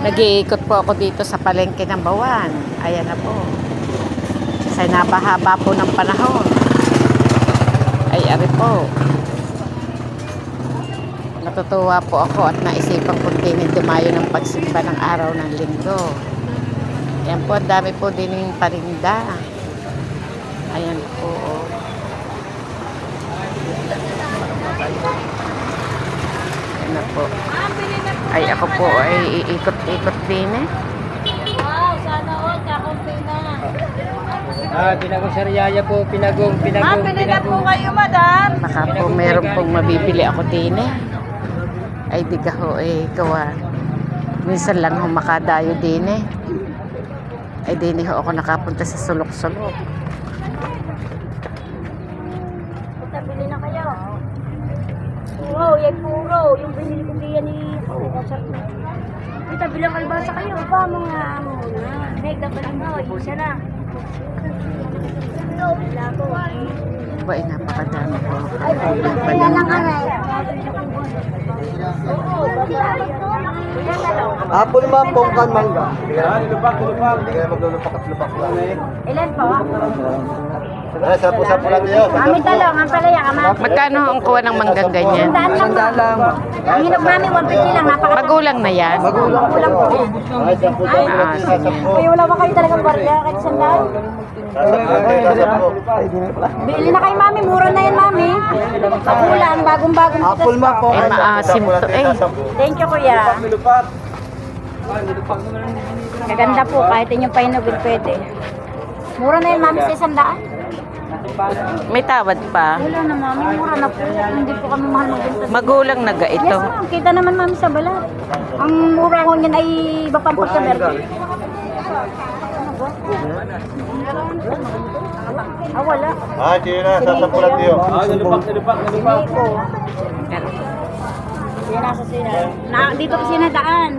Nag-iikot po ako dito sa palengke ng Bawan. Ayan na po. Sa napahaba po ng panahon. Ay, ari po. Natutuwa po ako at naisipan kong din dumayo ng pagsimba ng araw ng linggo. Ayan po, ang dami po din yung parinda. Ayan po. Ayan na po. Ay, ako po ay iikot-ikot din eh. Wow, sana all kakunti na. Pinagong sariyaya po, pinagong. Pili na po kayo, madam. Baka po meron pong mabibili ako din eh. Ay, di ka ho eh, gawa. Minsan lang ho makadayo din eh. Ay, din ho ako nakapunta sa sulok-sulok. Bili na kayo. Wow, yan puro. Yung binili ko diyan ni... Kita bilang kalbasa kayo. Ba, mga muna. Meg, dapat mo. Isa na. Ito, bila ko. Ba, ay napakadami po. Ay, kaya lang aray. Oo, Apple ma'am, pongkan mangga. Lupak. Hindi ka maglulupak at lupak lang. ilan po? Sapo-sapo lang yun. Kami talong, ang palaya, kamati. Magkano ang kuha ng manggang ganyan? Sandaan lang. Ang hinog namin, 150 lang. Napaka... Magulang na yan? Magulang po yan. Ay, sapo-sapo. Ay, wala ba kayo talagang barya kahit sandaan? Sapo. Bili na kayo, mami. Mura na yan, mami. Magulang, bagong-bagong. Apple ma'am, Eh, pongkan. maasim to eh. Thank you, kuya. Kaganda po, kahit inyong pahinugin pwede. Mura na yan, mami, sa sandaan. May tawad pa. Wala na, mami. Mura na po. Hindi po kami mahal magbenta. Magulang na ga Yes, ito. ma'am. Kita naman, mami, sa balat. Ang mura ko niyan ay bapampot ka, Berke. Ah, wala. Sige na, sasapo lang yun. Hindi ko. Yan nasa sila. Dito kasi nadaan.